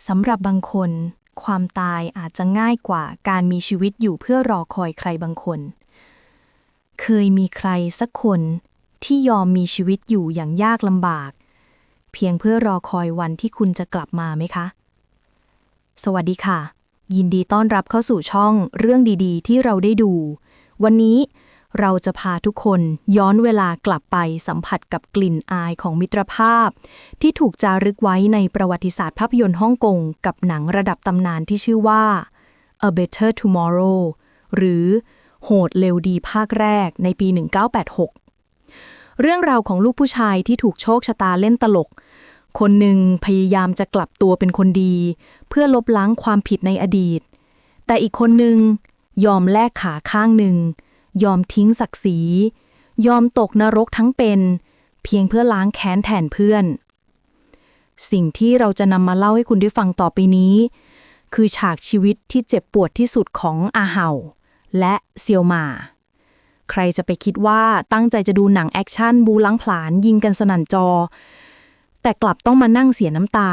สำหรับบางคนความตายอาจจะง่ายกว่าการมีชีวิตอยู่เพื่อรอคอยใครบางคนเคยมีใครสักคนที่ยอมมีชีวิตอยู่อย่างยากลำบากเพียงเพื่อรอคอยวันที่คุณจะกลับมาไหมคะสวัสดีค่ะยินดีต้อนรับเข้าสู่ช่องเรื่องดีๆที่เราได้ดูวันนี้เราจะพาทุกคนย้อนเวลากลับไปสัมผัสกับกลิ่นอายของมิตรภาพที่ถูกจารึกไว้ในประวัติศาสตร์ภาพยนตร์ฮ่องกงกับหนังระดับตำนานที่ชื่อว่า A Better Tomorrow หรือโหดเร็วดีภาคแรกในปี 1986 เรื่องราวของลูกผู้ชายที่ถูกโชคชะตาเล่นตลกคนหนึ่งพยายามจะกลับตัวเป็นคนดีเพื่อลบล้างความผิดในอดีตแต่อีกคนหนึ่งยอมแลกขาข้างหนึ่งยอมทิ้งศักดิ์ศรียอมตกนรกทั้งเป็นเพียงเพื่อล้างแค้นแทนเพื่อนสิ่งที่เราจะนำมาเล่าให้คุณได้ฟังต่อไปนี้คือฉากชีวิตที่เจ็บปวดที่สุดของอาเหาและเซียวหม่าใครจะไปคิดว่าตั้งใจจะดูหนังแอคชั่นบูล้างผลาญยิงกันสนั่นจอแต่กลับต้องมานั่งเสียน้ำตา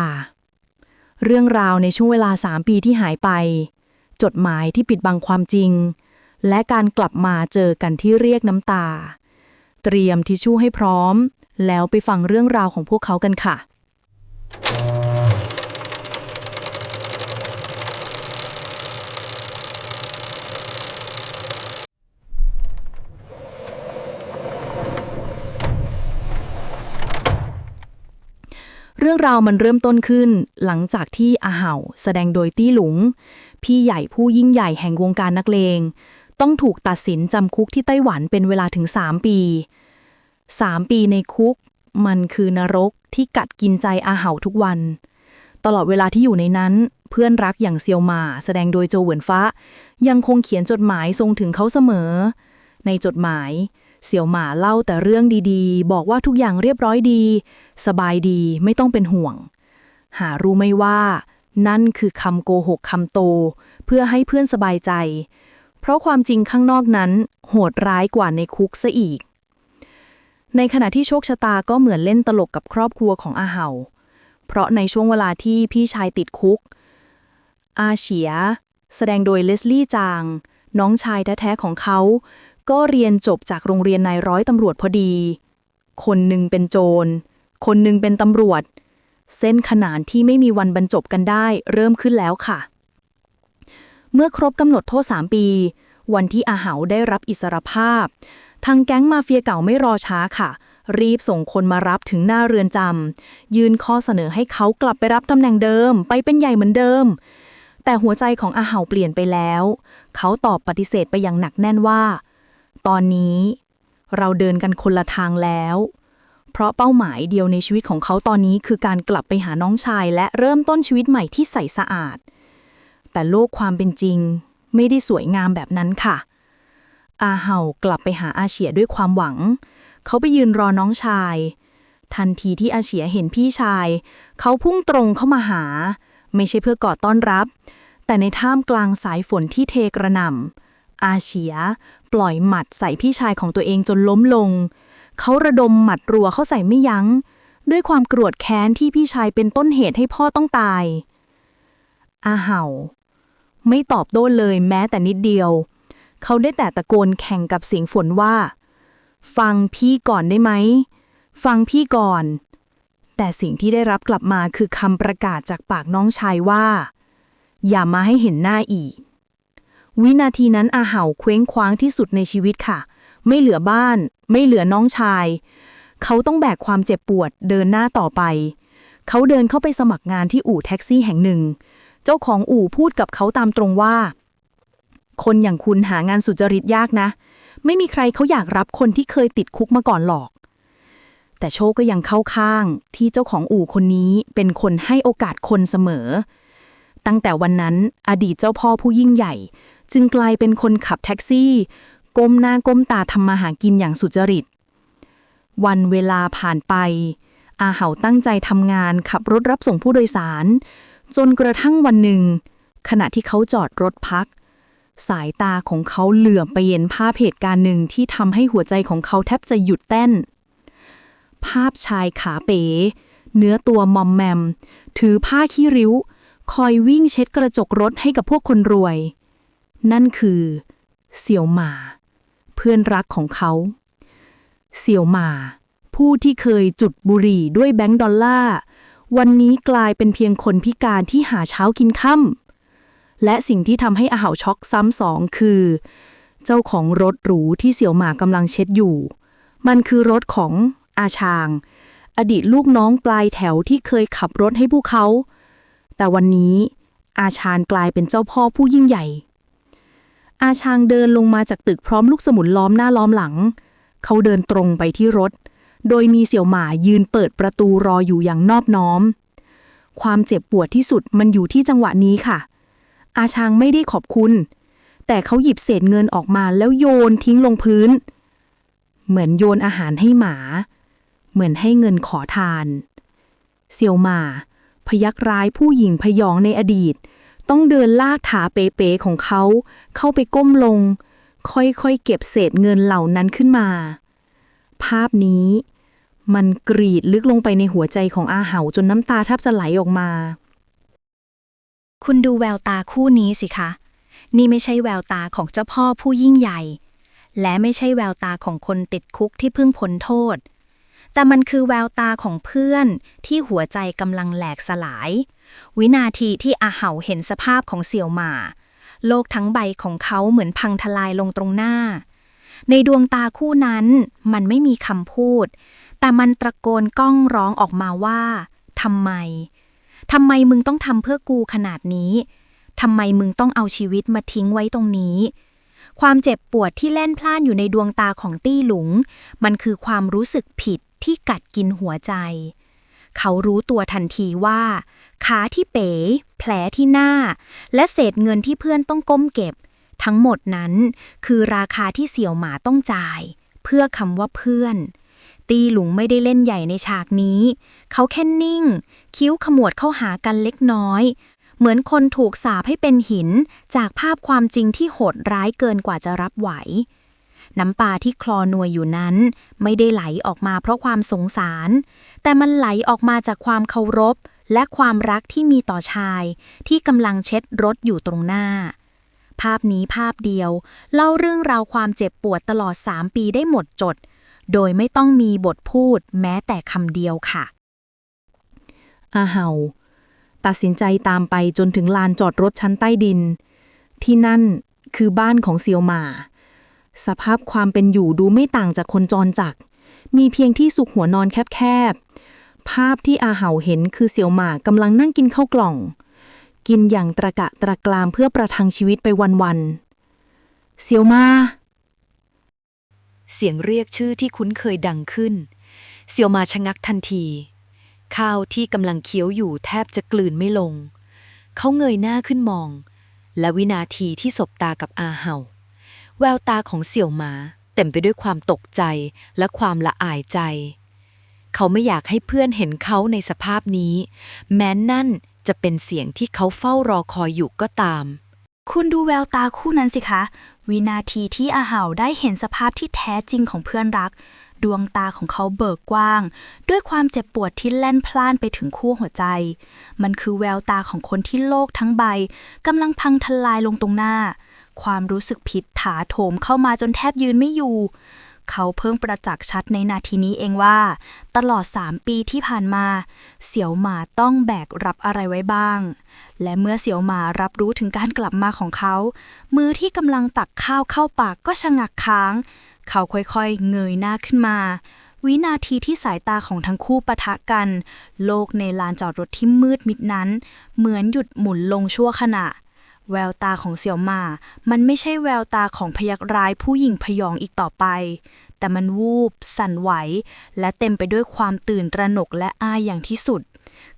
เรื่องราวในช่วงเวลา3 ปีที่หายไปจดหมายที่ปิดบังความจริงและการกลับมาเจอกันที่เรียกน้ำตาเตรียมทิชชู่ให้พร้อมแล้วไปฟังเรื่องราวของพวกเขากันค่ะเรื่องราวมันเริ่มต้นขึ้นหลังจากที่อาเหาแสดงโดยตี้หลุงพี่ใหญ่ผู้ยิ่งใหญ่แห่งวงการนักเลงต้องถูกตัดสินจำคุกที่ไต้หวันเป็นเวลาถึง3 ปี3 ปีในคุกมันคือนรกที่กัดกินใจอาเหาทุกวันตลอดเวลาที่อยู่ในนั้นเพื่อนรักอย่างเซียวหม่าแสดงโดยโจวเหวินฟ้ายังคงเขียนจดหมายส่งถึงเขาเสมอในจดหมายเสี่ยวหม่าเล่าแต่เรื่องดีๆบอกว่าทุกอย่างเรียบร้อยดีสบายดีไม่ต้องเป็นห่วงหารู้ไหมว่านั่นคือคำโกหกคำโตเพื่อให้เพื่อนสบายใจเพราะความจริงข้างนอกนั้นโหดร้ายกว่าในคุกซะอีกในขณะที่โชคชะตาก็เหมือนเล่นตลกกับครอบครัวของอาเหาเพราะในช่วงเวลาที่พี่ชายติดคุกอาเฉียแสดงโดยเลสลี่จางน้องชายแท้ๆของเขาก็เรียนจบจากโรงเรียนนายร้อยตำรวจพอดีคนหนึ่งเป็นโจรคนหนึ่งเป็นตำรวจเส้นขนานที่ไม่มีวันบรรจบกันได้เริ่มขึ้นแล้วค่ะเมื่อครบกำหนดโทษ3 ปีวันที่อาเหาได้รับอิสรภาพทางแก๊งมาเฟียเก่าไม่รอช้าค่ะรีบส่งคนมารับถึงหน้าเรือนจำยื่นข้อเสนอให้เขากลับไปรับตำแหน่งเดิมไปเป็นใหญ่เหมือนเดิมแต่หัวใจของอาเหาเปลี่ยนไปแล้วเขาตอบปฏิเสธไปอย่างหนักแน่นว่าตอนนี้เราเดินกันคนละทางแล้วเพราะเป้าหมายเดียวในชีวิตของเขาตอนนี้คือการกลับไปหาน้องชายและเริ่มต้นชีวิตใหม่ที่ใสสะอาดแต่โลกความเป็นจริงไม่ได้สวยงามแบบนั้นค่ะอาเหากลับไปหาอาเฉียด้วยความหวังเขาไปยืนรอน้องชายทันทีที่อาเฉียเห็นพี่ชายเขาพุ่งตรงเข้ามาหาไม่ใช่เพื่อกอดต้อนรับแต่ในท่ามกลางสายฝนที่เทกระหน่ำอาเฉียปล่อยหมัดใส่พี่ชายของตัวเองจนล้มลงเขาระดมหมัดรัวเข้าใส่ไม่ยั้งด้วยความโกรธแค้นที่พี่ชายเป็นต้นเหตุให้พ่อต้องตายอาเหาไม่ตอบโต้เลยแม้แต่นิดเดียวเขาได้แต่ตะโกนแข่งกับเสียงฝนว่าฟังพี่ก่อนได้ไหมฟังพี่ก่อนแต่สิ่งที่ได้รับกลับมาคือคำประกาศจากปากน้องชายว่าอย่ามาให้เห็นหน้าอีกวินาทีนั้นอาเหาเคว้งคว้างที่สุดในชีวิตค่ะไม่เหลือบ้านไม่เหลือน้องชายเขาต้องแบกความเจ็บปวดเดินหน้าต่อไปเขาเดินเข้าไปสมัครงานที่อู่แท็กซี่แห่งหนึ่งเจ้าของอู่พูดกับเขาตามตรงว่าคนอย่างคุณหางานสุจริตยากนะไม่มีใครเขาอยากรับคนที่เคยติดคุกมาก่อนหรอกแต่โชคก็ยังเข้าข้างที่เจ้าของอู่คนนี้เป็นคนให้โอกาสคนเสมอตั้งแต่วันนั้นอดีตเจ้าพ่อผู้ยิ่งใหญ่จึงกลายเป็นคนขับแท็กซี่ก้มหน้าก้มตาทำมาหากินอย่างสุจริตวันเวลาผ่านไปอาเหาตั้งใจทำงานขับรถรับส่งผู้โดยสารจนกระทั่งวันหนึ่งขณะที่เขาจอดรถพักสายตาของเขาเหลือบไปเห็นภาพเหตุการณ์หนึ่งที่ทำให้หัวใจของเขาแทบจะหยุดเต้นภาพชายขาเป๋เนื้อตัวมอมแมมถือผ้าขี้ริ้ว คอยวิ่งเช็ดกระจกรถให้กับพวกคนรวยนั่นคือเสี่ยวหม่าเพื่อนรักของเขาเสี่ยวหม่าผู้ที่เคยจุดบุหรี่ด้วยแบงก์ดอลลาร์วันนี้กลายเป็นเพียงคนพิการที่หาเช้ากินค่ำและสิ่งที่ทำให้อาเหาช็อกซ้ำสองคือเจ้าของรถหรูที่เสี่ยวหม่ากำลังเช็ดอยู่มันคือรถของอาชางอดีตลูกน้องปลายแถวที่เคยขับรถให้พวกเขาแต่วันนี้อาชางกลายเป็นเจ้าพ่อผู้ยิ่งใหญ่อาชางเดินลงมาจากตึกพร้อมลูกสมุนล้อมหน้าล้อมหลังเขาเดินตรงไปที่รถโดยมีเสี่ยวหม่ายืนเปิดประตูรออยู่อย่างนอบน้อมความเจ็บปวดที่สุดมันอยู่ที่จังหวะนี้ค่ะอาชางไม่ได้ขอบคุณแต่เขาหยิบเศษเงินออกมาแล้วโยนทิ้งลงพื้นเหมือนโยนอาหารให้หมาเหมือนให้เงินขอทานเสี่ยวหม่าพยักร้ายผู้หญิงพยองในอดีตต้องเดินลากขาเป๋ๆของเขาเข้าไปก้มลงค่อยๆเก็บเศษเงินเหล่านั้นขึ้นมาภาพนี้มันกรีดลึกลงไปในหัวใจของอาเหาจนน้ำตาแทบจะไหลออกมาคุณดูแววตาคู่นี้สิคะนี่ไม่ใช่แววตาของเจ้าพ่อผู้ยิ่งใหญ่และไม่ใช่แววตาของคนติดคุกที่เพิ่งพ้นโทษแต่มันคือแววตาของเพื่อนที่หัวใจกำลังแหลกสลายวินาทีที่อาเหาเห็นสภาพของเสี่ยวหม่าโลกทั้งใบของเขาเหมือนพังทลายลงตรงหน้าในดวงตาคู่นั้นมันไม่มีคำพูดแต่มันตะโกนก้องร้องออกมาว่าทำไมมึงต้องทำเพื่อกูขนาดนี้ทำไมมึงต้องเอาชีวิตมาทิ้งไว้ตรงนี้ความเจ็บปวดที่แล่นพล่านอยู่ในดวงตาของตี้หลุงมันคือความรู้สึกผิดที่กัดกินหัวใจเขารู้ตัวทันทีว่าขาที่เป๋แผลที่หน้าและเศษเงินที่เพื่อนต้องก้มเก็บทั้งหมดนั้นคือราคาที่เสี่ยวหม่าต้องจ่ายเพื่อคำว่าเพื่อนตีหลุงไม่ได้เล่นใหญ่ในฉากนี้เขาแค่นิ่งคิ้วขมวดเข้าหากันเล็กน้อยเหมือนคนถูกสาปให้เป็นหินจากภาพความจริงที่โหดร้ายเกินกว่าจะรับไหวน้ำตาที่คลอนวยอยู่นั้นไม่ได้ไหลออกมาเพราะความสงสารแต่มันไหลออกมาจากความเคารพและความรักที่มีต่อชายที่กำลังเช็ดรถอยู่ตรงหน้าภาพนี้ภาพเดียวเล่าเรื่องราวความเจ็บปวดตลอด3 ปีได้หมดจดโดยไม่ต้องมีบทพูดแม้แต่คำเดียวค่ะอาเหาตัดสินใจตามไปจนถึงลานจอดรถชั้นใต้ดินที่นั่นคือบ้านของเซียวหม่าสภาพความเป็นอยู่ดูไม่ต่างจากคนจรจักรมีเพียงที่สุขหัวนอนแคบๆภาพที่อาเหาเห็นคือเซียวหม่ากำลังนั่งกินข้าวกล่องกินอย่างตะกะตะกรามเพื่อประทังชีวิตไปวันๆเซียวหม่าเสียงเรียกชื่อที่คุ้นเคยดังขึ้นเซียวหม่าชะงักทันทีข้าวที่กำลังเคี้ยวอยู่แทบจะกลืนไม่ลงเขาเงยหน้าขึ้นมองและวินาทีที่สบตากับอาเหาแววตาของเสี่ยวหม่าเต็มไปด้วยความตกใจและความละอายใจเขาไม่อยากให้เพื่อนเห็นเขาในสภาพนี้แม้นั่นจะเป็นเสียงที่เขาเฝ้ารอคอยอยู่ก็ตามคุณดูแววตาคู่นั้นสิคะวินาทีที่อาเหาได้เห็นสภาพที่แท้จริงของเพื่อนรักดวงตาของเขาเบิกกว้างด้วยความเจ็บปวดที่แล่นพล่านไปถึงขั้วหัวใจมันคือแววตาของคนที่โลกทั้งใบกำลังพังทลายลงตรงหน้าความรู้สึกผิดถาโถมเข้ามาจนแทบยืนไม่อยู่เขาเพิ่งประจักษ์ชัดในนาทีนี้เองว่าตลอด3 ปีที่ผ่านมาเสี่ยวหม่าต้องแบกรับอะไรไว้บ้างและเมื่อเสี่ยวหม่ารับรู้ถึงการกลับมาของเขามือที่กำลังตักข้าวเข้าปากก็ชะงักค้างเขาค่อยๆเงยหน้าขึ้นมาวินาทีที่สายตาของทั้งคู่ปะทะกันโลกในลานจอดรถที่มืดมิดนั้นเหมือนหยุดหมุนลงชั่วขณะแววตาของเสี่ยวหม่ามันไม่ใช่แววตาของพยักร้ายผู้หญิงพยองอีกต่อไปแต่มันวูบสั่นไหวและเต็มไปด้วยความตื่นตระหนกและอายอย่างที่สุด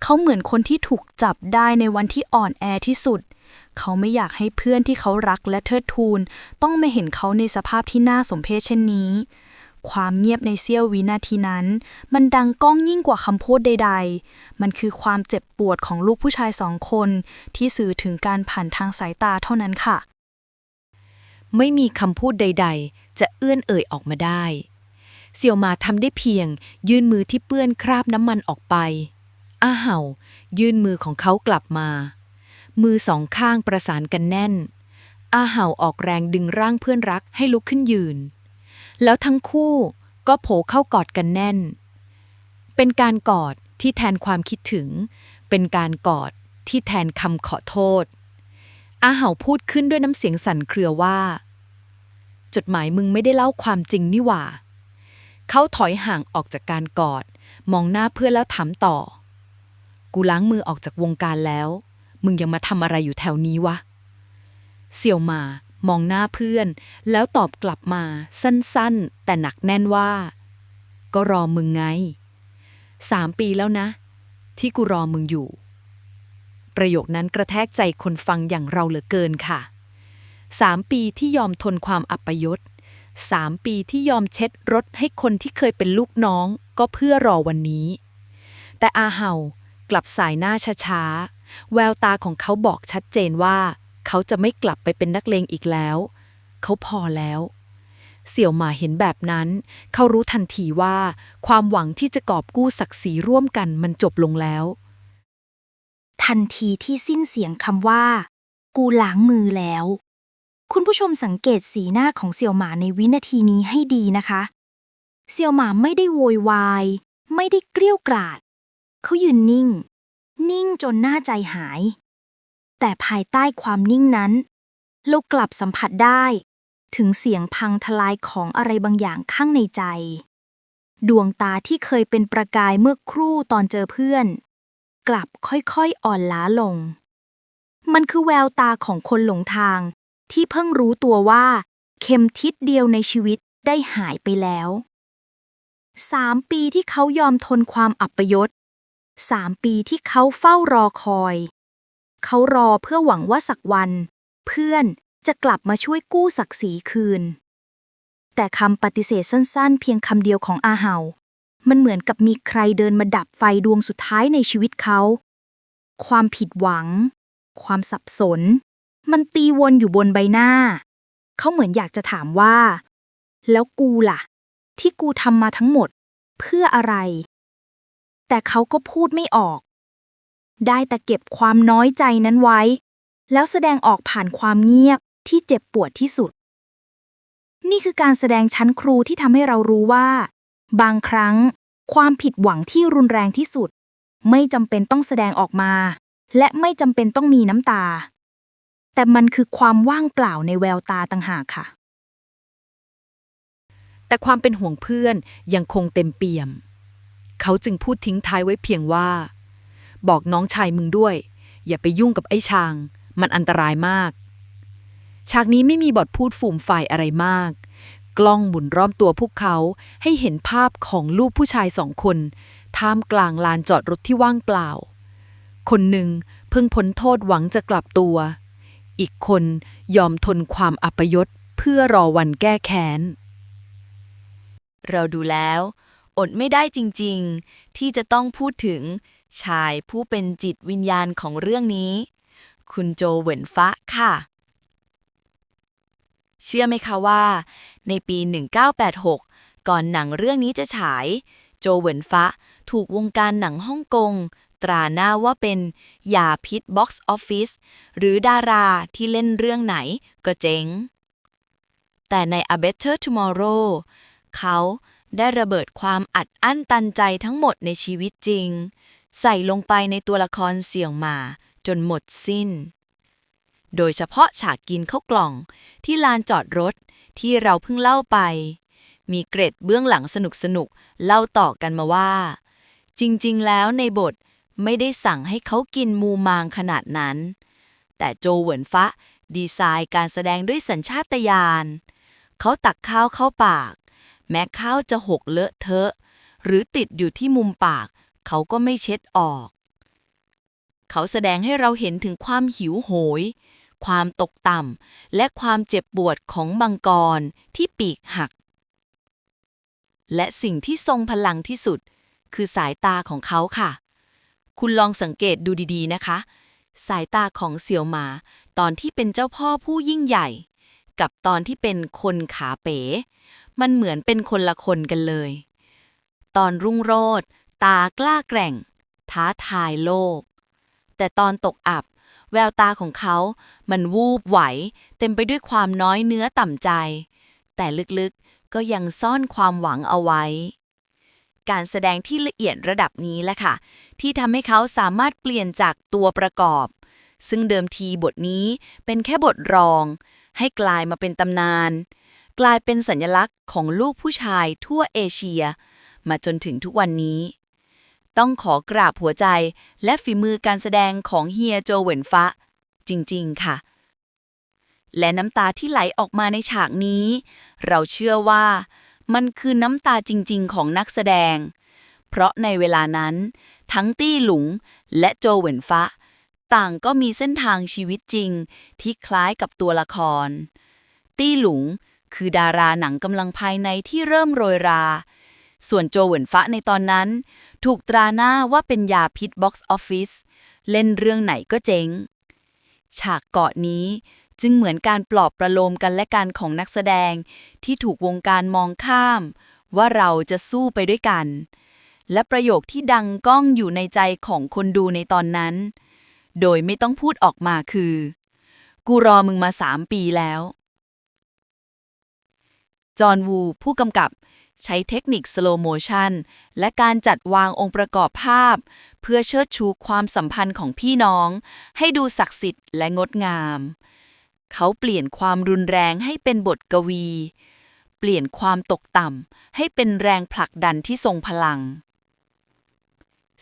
เขาเหมือนคนที่ถูกจับได้ในวันที่อ่อนแอที่สุดเขาไม่อยากให้เพื่อนที่เขารักและเทิดทูนต้องมาเห็นเขาในสภาพที่น่าสมเพชเช่นนี้ความเงียบในเสี้ยววินาทีนั้นมันดังก้องยิ่งกว่าคำพูดใดๆมันคือความเจ็บปวดของลูกผู้ชาย2 คนที่สื่อถึงการผ่านทางสายตาเท่านั้นค่ะไม่มีคำพูดใดๆจะเอื้อนเอ่ยออกมาได้เสี่ยวหม่าทำได้เพียงยื่นมือที่เปื้อนคราบน้ำมันออกไปอาเหายื่นมือของเขากลับมา มือสองข้างประสานกันแน่น อาเห่าออกแรงดึงร่างเพื่อนรักให้ลุกขึ้นยืน แล้วทั้งคู่ก็โผเข้ากอดกันแน่น เป็นการกอดที่แทนความคิดถึง เป็นการกอดที่แทนคำขอโทษ อาเห่าพูดขึ้นด้วยน้ำเสียงสั่นเครือว่า จดหมายมึงไม่ได้เล่าความจริงนี่หว่า เขาถอยห่างออกจากการกอด มองหน้าเพื่อนแล้วถามต่อ กูล้างมือออกจากวงการแล้ว มึงยังมาทำอะไรอยู่แถวนี้วะ เสี่ยวหมามองหน้าเพื่อนแล้วตอบกลับมาสั้นๆแต่หนักแน่นว่า ก็รอมึงไง 3 ปีแล้วนะ ที่กูรอมึงอยู่ ประโยคนั้นกระแทกใจคนฟังอย่างเราเหลือเกินค่ะ 3 ปีที่ยอมทนความอัปยศ 3 ปีที่ยอมเช็ดรถให้คนที่เคยเป็นลูกน้องก็เพื่อรอวันนี้ แต่อาเห่ากลับสายหน้าช้าๆแววตาของเขาบอกชัดเจนว่าเขาจะไม่กลับไปเป็นนักเลงอีกแล้ว เขาพอแล้ว เสี่ยวหมาเห็นแบบนั้น เขารู้ทันทีว่าความหวังที่จะกอบกู้ศักดิ์ศรีร่วมกันมันจบลงแล้ว ทันทีที่สิ้นเสียงคำว่า กูล้างมือแล้ว คุณผู้ชมสังเกตสีหน้าของเสี่ยวหมาในวินาทีนี้ให้ดีนะคะ เสี่ยวหมาไม่ได้โวยวาย ไม่ได้เกรี้ยวกราด เขายืนนิ่ง นิ่งจนน่าใจหาย แต่ภายใต้ความนิ่งนั้น เรากลับสัมผัสได้ถึงเสียงพังทลายของอะไรบางอย่างข้างในใจ ดวงตาที่เคยเป็นประกายเมื่อครู่ตอนเจอเพื่อน กลับค่อยๆอ่อนล้าลง มันคือแววตาของคนหลงทางที่เพิ่งรู้ตัวว่าเข็มทิศเดียวในชีวิตได้หายไปแล้ว 3 ปีที่เขายอมทนความอัปยศ 3 ปีที่เขาเฝ้ารอคอย เขารอเพื่อหวังว่าสักวัน เพื่อนจะกลับมาช่วยกู้ศักดิ์ศรีคืน แต่คำปฏิเสธสั้นๆเพียงคำเดียวของอาเห่ามันเหมือนกับมีใครเดินมาดับไฟดวงสุดท้ายในชีวิตเขา ความผิดหวัง ความสับสน มันตีวนอยู่บนใบหน้า เขาเหมือนอยากจะถามว่า แล้วกูล่ะ ที่กูทำมาทั้งหมด เพื่ออะไร แต่เขาก็พูดไม่ออก ได้แต่เก็บความน้อยใจนั้นไว้ แล้วแสดงออกผ่านความเงียบที่เจ็บปวดที่สุด นี่คือการแสดงชั้นครูที่ทำให้เรารู้ว่า บางครั้งความผิดหวังที่รุนแรงที่สุด ไม่จำเป็นต้องแสดงออกมา และไม่จำเป็นต้องมีน้ำตา แต่มันคือความว่างเปล่าในแววตาต่างหากค่ะ แต่ความเป็นห่วงเพื่อนยังคงเต็มเปี่ยม เขาจึงพูดทิ้งท้ายไว้เพียงว่า บอกน้องชายมึงด้วย อย่าไปยุ่งกับไอ้ชาง มันอันตรายมาก ฉากนี้ไม่มีบทพูดฟูมฝ่ายอะไรมาก กล้องหมุนรอบตัวพวกเขาให้เห็นภาพของลูกผู้ชาย2 คนท่ามกลางลานจอดรถที่ว่างเปล่า คนหนึ่งเพิ่งพ้นโทษหวังจะกลับตัว อีกคนยอมทนความอัปยศเพื่อรอวันแก้แค้น เราดูแล้วอดไม่ได้จริงๆที่จะต้องพูดถึงชายผู้เป็นจิตวิญญาณของเรื่องนี้ คุณโจเหวินฟ้าค่ะ เชื่อไหมคะว่าในปี 1986 ก่อนหนังเรื่องนี้จะฉาย โจเหวินฟ้าถูกวงการหนังฮ่องกงตราหน้าว่าเป็นยาพิษบ็อกซ์ออฟฟิศหรือดาราที่เล่นเรื่องไหนก็เจ๊ง แต่ใน A Better Tomorrow เขาได้ระเบิดความอัดอั้นตันใจทั้งหมดในชีวิตจริง ใส่ลงไปในตัวละครเสี่ยวหมาจนหมดสิ้น โดยเฉพาะฉากกินข้าวกล่องที่ลานจอดรถที่เราเพิ่งเล่าไป มีเกร็ดเบื้องหลังสนุกๆเล่าต่อกันมาว่า จริงๆแล้วในบทไม่ได้สั่งให้เขากินมูมางขนาดนั้น แต่โจเหวินฟ้าดีไซน์การแสดงด้วยสัญชาตญาณ เขาตักข้าวเข้าปาก แม้ข้าวจะหกเลอะเทอะ หรือติดอยู่ที่มุมปาก เขาก็ไม่เช็ดออก เขาแสดงให้เราเห็นถึงความหิวโหย ความตกต่ำ และความเจ็บปวดของมังกรที่ปีกหัก และสิ่งที่ทรงพลังที่สุด คือสายตาของเขาค่ะ คุณลองสังเกตดูดีๆนะคะ สายตาของเสี่ยวหมาตอนที่เป็นเจ้าพ่อผู้ยิ่งใหญ่ กับตอนที่เป็นคนขาเป๋ มันเหมือนเป็นคนละคนกันเลย ตอนรุ่งโรจน์ตากล้าแกร่ง ท้าทายโลก แต่ตอนตกอับ แววตาของเขามันวูบไหวเต็มไปด้วยความน้อยเนื้อต่ำใจแต่ลึกๆก็ยังซ่อนความหวังเอาไว้การแสดงที่ละเอียดระดับนี้แหละค่ะที่ทำให้เขาสามารถเปลี่ยนจากตัวประกอบซึ่งเดิมทีบทนี้เป็นแค่บทรองให้กลายมาเป็นตำนานกลายเป็นสัญลักษณ์ของลูกผู้ชายทั่วเอเชียมาจนถึงทุกวันนี้ต้องขอกราบหัวใจและฝีมือการแสดงของเฮียโจเหวินฟ้าจริงๆค่ะและน้ำตาที่ไหลออกมาในฉากนี้เราเชื่อว่ามันคือน้ำตาจริงๆของนักแสดงเพราะในเวลานั้นทั้งตี้หลุงและโจเหวินฟ้าต่างก็มีเส้นทางชีวิตจริงที่คล้ายกับตัวละครตี้หลุงคือดาราหนังกำลังภายในที่เริ่มโรยราส่วนโจเหวินฟ้าในตอนนั้นถูกตราหน้าว่าเป็นยาพิษบ็อกซ์ออฟฟิศเล่นเรื่องไหนก็เจ๊งฉากเกาะนี้จึงเหมือนการปลอบประโลมกันและกันของนักแสดงที่ถูกวงการมองข้ามว่าเราจะสู้ไปด้วยกันและประโยคที่ดังก้องอยู่ในใจของคนดูในตอนนั้นโดยไม่ต้องพูดออกมาคือกูรอมึงมา3 ปีแล้วจอห์นวูผู้กำกับใช้เทคนิคสโลว์โมชั่นและการจัดวางองค์ประกอบภาพเพื่อเชิดชูความสัมพันธ์ของพี่น้องให้ดูศักดิ์สิทธิ์และงดงามเขาเปลี่ยนความรุนแรงให้เป็นบทกวีเปลี่ยนความตกต่ำให้เป็นแรงผลักดันที่ทรงพลัง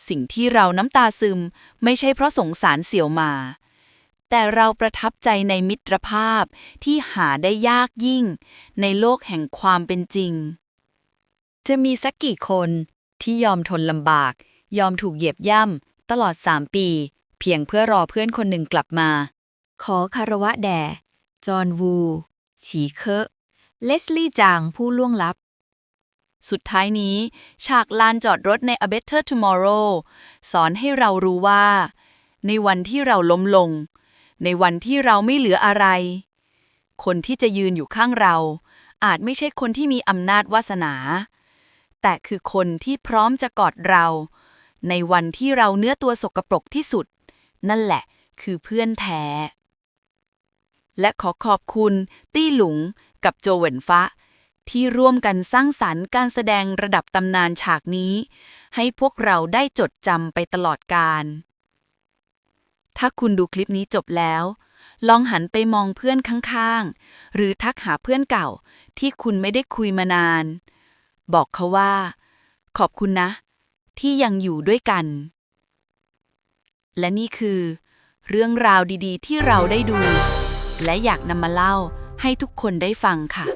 สิ่งที่เราน้ำตาซึมไม่ใช่เพราะสงสารเสี่ยวมาแต่เราประทับใจในมิตรภาพที่หาได้ยากยิ่งในโลกแห่งความเป็นจริงจะมีสักกี่คนที่ยอมทนลำบากยอมถูกเหยียบย่ำตลอด3 ปีเพียงเพื่อรอเพื่อนคนหนึ่งกลับมาขอคารวะแด่จอห์นวูฉีเคอะเลสลี่จางผู้ล่วงลับสุดท้ายนี้ฉากลานจอดรถใน A Better Tomorrow สอนให้เรารู้ว่าในวันที่เราล้มลงในวันที่เราไม่เหลืออะไรคนที่จะยืนอยู่ข้างเราอาจไม่ใช่คนที่มีอำนาจวาสนาแต่คือคนที่พร้อมจะกอดเราในวันที่เราเนื้อตัวสกปรกที่สุดนั่นแหละคือเพื่อนแท้และขอขอบคุณตี้หลุงกับโจเหวินฟ้าที่ร่วมกันสร้างสรรค์การแสดงระดับตำนานฉากนี้ให้พวกเราได้จดจำไปตลอดกาลถ้าคุณดูคลิปนี้จบแล้วลองหันไปมองเพื่อนข้างๆหรือทักหาเพื่อนเก่าที่คุณไม่ได้คุยมานานบอกเขาว่าขอบคุณนะที่ยังอยู่ด้วยกันและนี่คือเรื่องราวดีๆที่เราได้ดูและอยากนำมาเล่าให้ทุกคนได้ฟังค่ะ